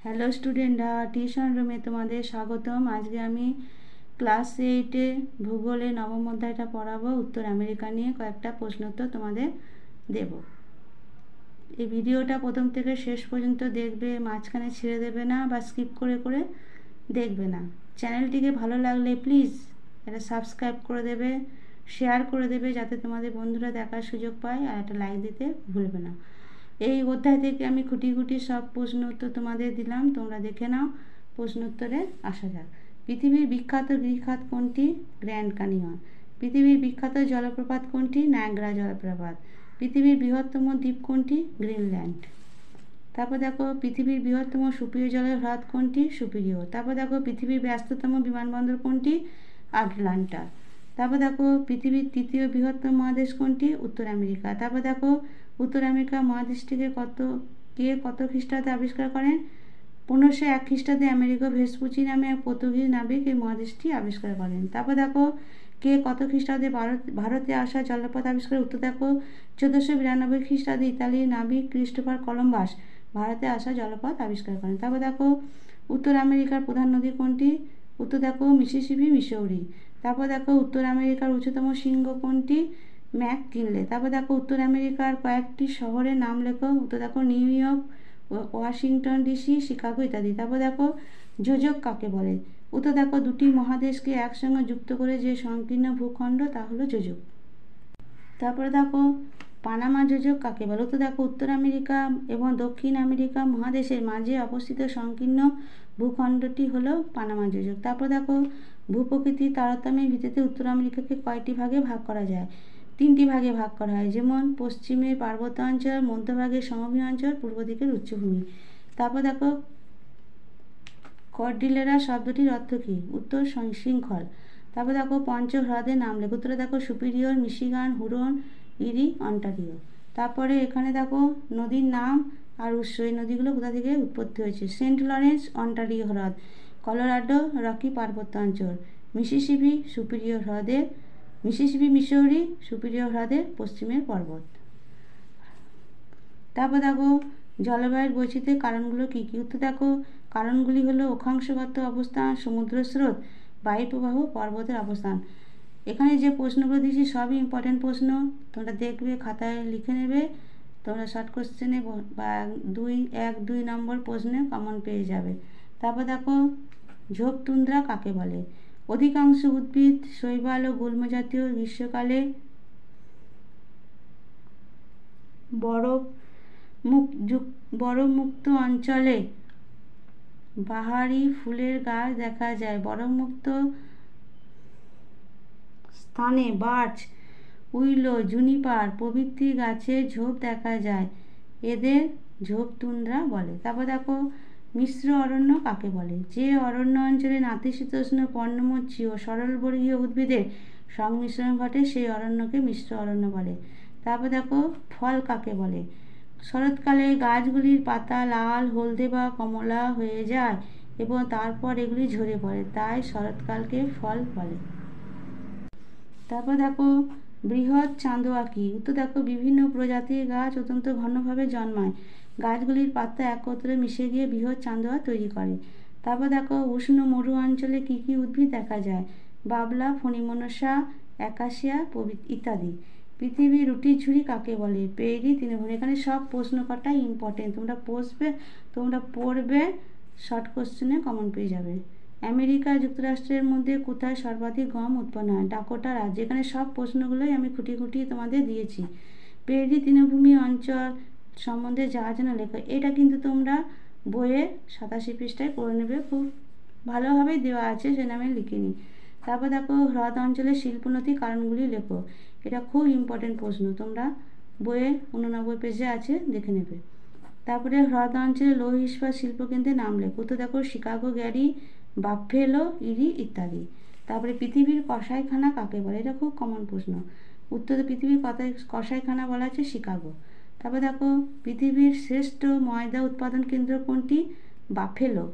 Hello স্টুডেন্টরা, tuition রুমে তোমাদের স্বাগতম। আজকে আমি ক্লাস 8-এ ভূগোলে নবম অধ্যায়টা পড়াবো। উত্তর আমেরিকা নিয়ে কয়েকটা প্রশ্নোত্তর তোমাদের দেব। এই ভিডিওটা প্রথম থেকে শেষ পর্যন্ত দেখবে, মাঝখানে ছেড়ে দেবে না বা স্কিপ করে করে দেখবে না। চ্যানেলটিকে ভালো লাগলে প্লিজ এটা সাবস্ক্রাইব করে দেবে, শেয়ার করে দেবে যাতে তোমাদের বন্ধুরা দেখার সুযোগ পায়, আর একটা লাইক দিতে ভুলবে না। এই অধ্যায় থেকে আমি খুঁটি খুঁটি সব প্রশ্ন উত্তর তোমাদের দিলাম, তোমরা দেখে নাও। প্রশ্ন উত্তরে আসা যাক। পৃথিবীর বিখ্যাত গিরিখাত কোনটি? Grand canyon. পৃথিবীর বিখ্যাত জলপ্রপাত কোনটি? নায়াগ্রা জলপ্রপাত। পৃথিবীর বৃহত্তম দ্বীপ কোনটি? গ্রিনল্যান্ড। তারপর দেখো পৃথিবীর বৃহত্তম সুপিরিয় জলের হ্রদ কোনটি? সুপিরিয়। তারপর দেখো পৃথিবীর ব্যস্ততম বিমানবন্দর কোনটি? আটলান্টা। তারপর দেখো পৃথিবীর তৃতীয় বৃহত্তম মহাদেশ কোনটি? উত্তর আমেরিকা। তারপর দেখো উত্তর আমেরিকা মহাদেশটিকে কত খ্রিস্টাব্দে আবিষ্কার করেন? 1501 খ্রিস্টাব্দে আমেরিকো ভেসপুচি নামে এক পর্তুগিজ নাবিক এই মহাদেশটি আবিষ্কার করেন। তারপর দেখো কত খ্রিস্টাব্দে ভারতে আসা জলপথ আবিষ্কার? উত্তর দেখো 1492 খ্রিস্টাব্দে ইতালির নাবিক ক্রিস্টোফার কলম্বাস ভারতে আসা জলপথ আবিষ্কার করেন। তারপর দেখো উত্তর আমেরিকার প্রধান নদী কোনটি? উত্তর দেখো মিসিসিপি, মিসৌরি। তারপর দেখো উত্তর আমেরিকার উচ্চতম শৃঙ্গ কোনটি? ম্যাককিনলে। তারপর দেখো উত্তর আমেরিকার কয়েকটি শহরের নাম লেখো। উত্তর দেখো new York, Washington DC, Chicago ইত্যাদি। তারপর দেখো যোজক কাকে বলে? উত্তর দেখো দুটি মহাদেশকে একসঙ্গে যুক্ত করে যে সংকীর্ণ ভূখণ্ড তা হলো যোজক। তারপরে দেখো পানামা যোজক কাকে বলে? উত্তর দেখো উত্তর আমেরিকা এবং দক্ষিণ আমেরিকা মহাদেশের মাঝে অবস্থিত সংকীর্ণ ভূখণ্ডটি হলো পানামা যোজক। তারপর দেখো ভূপ্রকৃতির তারতম্যের ভিত্তিতে উত্তর আমেরিকাকে কয়টি ভাগে ভাগ করা যায়? 3টি ভাগে ভাগ করা হয়, যেমন পশ্চিমে পার্বত্য অঞ্চল, মধ্যভাগে সমভূমি অঞ্চল, পূর্ব দিকের উচ্চভূমি। তারপর দেখো কর্ডিলেরা শব্দটির অর্থ কী? উত্তর শৃঙ্খল। তারপর দেখো পঞ্চ হ্রদের নাম লেখো। উত্তরে দেখো সুপিরিয়র, মিশিগান, হুরন, ইরি, অন্টারিও। তারপরে এখানে দেখো নদীর নাম আর উৎস, এই নদীগুলো কোথা থেকে উৎপত্তি হয়েছে? সেন্ট লরেন্স অন্টারিও হ্রদ, কলোরাডো রকি পার্বত্য অঞ্চল, মিসিসিপি সুপিরিয়র হ্রদের, মিসিসিপি মিসৌরি সুপিরিয়র হ্রদের পশ্চিমের পর্বত। তারপর দেখো জলবায়ুর বৈচিত্র্যের কারণগুলো কী কী? উত্তর দেখো কারণগুলি হলো অক্ষাংশগত অবস্থান, সমুদ্র স্রোত, বায়ু প্রবাহ, পর্বতের অবস্থান। এখানে যে প্রশ্নগুলো দিয়েছি সবই ইম্পর্টেন্ট প্রশ্ন, তোমরা দেখবে, খাতায় লিখে নেবে, তোমরা শর্ট কোশ্চেনে বা 1-2 নম্বর প্রশ্নে কমন পেয়ে যাবে। তারপর দেখো ঝোপ তুন্দ্রা কাকে বলে? অধিকাংশ উদ্ভিদ শৈবাল ও গুল্ম জাতীয়, গ্রীষ্মকালে বরফমুক্ত অঞ্চলে বাহারি ফুলের গাছ দেখা যায়। বরফমুক্ত স্থানে বার্চ, উইলো, জুনিপার প্রভৃতি গাছের ঝোপ দেখা যায়, এদের ঝোপ তুন্দ্রা বলে। তারপর দেখো মিশ্র অরণ্য কাকে বলে? যে অরণ্য অঞ্চলে নাতিশীতোষ্ণ পর্ণমোচী ও সরলবর্গীয় উদ্ভিদের সংমিশ্রণ ঘটে সেই অরণ্যকে মিশ্র অরণ্য বলে। তারপর দেখো ফল কাকে বলে? শরৎকালে গাছগুলির পাতা লাল, হলদে বা কমলা হয়ে যায় এবং তারপর এগুলি ঝরে পড়ে, তাই শরৎকালকে ফল বলে। তারপর দেখো বৃহৎ চান্দোয়া কি? উত্তর দেখো বিভিন্ন প্রজাতির গাছ অত্যন্ত ঘনভাবে জন্মায়, গাছগুলির পাতা একত্রে মিশে গিয়ে বৃহৎ চান্দোয়া তৈরি করে। তারপর দেখো উষ্ণ মরু অঞ্চলে কি কি উদ্ভিদ দেখা যায়? বাবলা, ফণিমনসা, অ্যাকাসিয়া ইত্যাদি। পৃথিবীর রুটির ঝুড়ি কাকে বলে? পেরি তৃণভূমি। এখানে সব প্রশ্ন কটা ইম্পর্টেন্ট, তোমরা পড়বে, শর্ট কোশ্চেনে কমন পেয়ে যাবে। আমেরিকা যুক্তরাষ্ট্রের মধ্যে কোথায় সর্বাধিক গম উৎপন্ন হয়? ডাকোটা রাজ্য। এখানে সব প্রশ্নগুলোই আমি খুঁটিয়ে খুঁটিয়ে তোমাদের দিয়েছি। পেরি তৃণভূমি অঞ্চল সম্বন্ধে যা জানো লেখো। এটা কিন্তু তোমরা বইয়ে 87 পৃষ্ঠায় করে নেবে, খুব ভালোভাবেই দেওয়া আছে, সেটা আমি লিখিনি। তারপর দেখো হ্রদ অঞ্চলের শিল্পোন্নতির কারণগুলি লেখো। এটা খুব ইম্পর্টেন্ট প্রশ্ন, তোমরা বইয়ে 89 পেজে আছে, দেখে নেবে। তারপরে হ্রদ অঞ্চলে লৌহ ইস্পাত শিল্পকেন্দ্রের নাম লেখো। তো দেখো শিকাগো, গ্যারি, বাফেলো, ইরি ইত্যাদি। তারপরে পৃথিবীর কসাইখানা কাকে বলে? এটা খুব কমন প্রশ্ন। উত্তরে পৃথিবীর কসাইখানা বলা আছে শিকাগো। তারপর দেখো পৃথিবীর শ্রেষ্ঠ ময়দা উৎপাদন কেন্দ্র কোনটি? বাফেলো।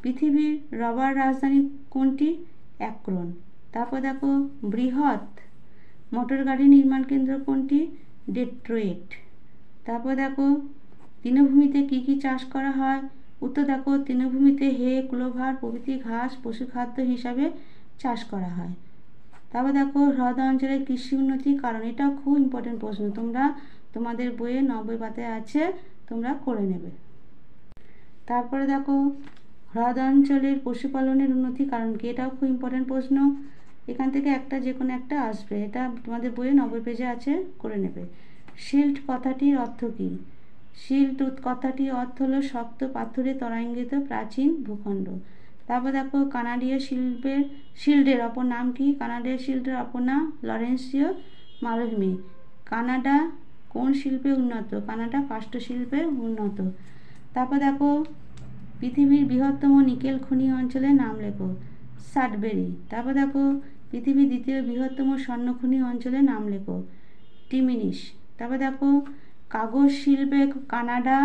পৃথিবীর রবার রাজধানী কোনটি? অ্যাক্রন। তারপর দেখো বৃহৎ মোটর গাড়ি নির্মাণ কেন্দ্র কোনটি? ডেট্রয়েট। তারপর দেখো তৃণভূমিতে কি কি চাষ করা হয়? উত্তর দেখো, তৃণভূমিতে হে, ক্লোভার প্রভৃতি ঘাস পশুখাদ্য হিসাবে চাষ করা হয়। তারপর দেখো, হ্রদ অঞ্চলের কৃষি উন্নতি কারণ, এটাও খুব ইম্পর্টেন্ট প্রশ্ন, তোমরা তোমাদের বইয়ে 90 পাতায় আছে, তোমরা করে নেবে। তারপরে দেখো, হ্রদ অঞ্চলের পশুপালনের উন্নতি কারণ কি, এটাও খুব ইম্পর্টেন্ট প্রশ্ন, এখান থেকে একটা যে কোনো একটা আসবে, এটা তোমাদের বইয়ে 90 পেজে আছে, করে নেবে। শিল্ড কথাটির অর্থ কী? শিল্ড কথাটির অর্থ হলো শক্ত পাথরে তরাঙ্গিত প্রাচীন ভূখণ্ড। তারপর দেখো, কানাডীয় শিল্ডের অপর নাম কি? কানাডীয় শিল্ডের অপর নাম লরেন্সীয় মালভূমি। কানাডা কোন শিল্পে উন্নত? কানাডা কাষ্ঠ শিল্পে উন্নত। তারপর দেখো, পৃথিবীর বৃহত্তম নিকেল খনি অঞ্চলের নাম লেখো। সাডবেরি। তারপর দেখো, পৃথিবীর দ্বিতীয় বৃহত্তম স্বর্ণখনি অঞ্চলের নাম লেখো। টিমিনিস। তারপর দেখো, কাগজ শিল্পে কানাডা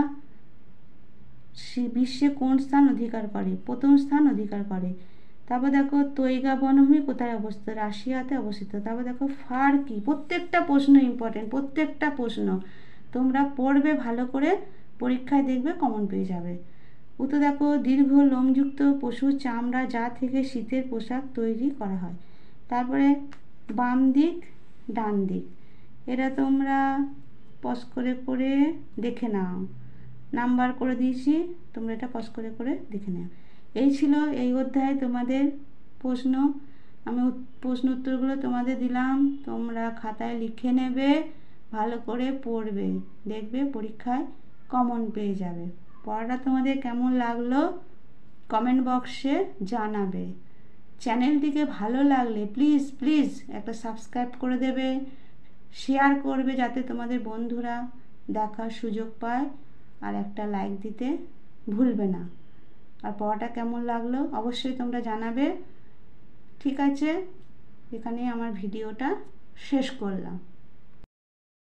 বিশ্বে কোন স্থান অধিকার করে? প্রথম স্থান অধিকার করে। তারপর দেখো, তৈগা বনভূমি কোথায় অবস্থিত? রাশিয়াতে অবস্থিত। তারপর দেখো, ফার কি? প্রত্যেকটা প্রশ্ন ইম্পর্টেন্ট, প্রত্যেকটা প্রশ্ন তোমরা পড়বে ভালো করে, পরীক্ষায় দেখবে কমন পেয়ে যাবে। উত্তর দেখো, দীর্ঘ লোমযুক্ত পশুর চামড়া যা থেকে শীতের পোশাক তৈরি করা হয়। তারপরে বাম দিক ডান দিক, এটা তোমরা পজ করে করে দেখে নাও, নাম্বার করে দিয়েছি, তোমরা এটা পজ করে করে দেখে নাও। এই ছিল এই অধ্যায়ে তোমাদের প্রশ্ন। আমি প্রশ্ন উত্তরগুলো তোমাদের দিলাম, তোমরা খাতায় লিখে নেবে, ভালো করে পড়বে, দেখবে পরীক্ষায় কমন পেয়ে যাবে। পড়াটা তোমাদের কেমন লাগলো কমেন্ট বক্সে জানাবে। চ্যানেলটিকে ভালো লাগলে প্লিজ প্লিজ একটা সাবস্ক্রাইব করে দেবে, শেয়ার করবে যাতে তোমাদের বন্ধুরা দেখার সুযোগ পায়, আর একটা লাইক দিতে ভুলবে না। আর পড়াটা কেমন লাগলো অবশ্যই তোমরা জানাবে। ঠিক আছে, এখানেই আমার ভিডিওটা শেষ করলাম।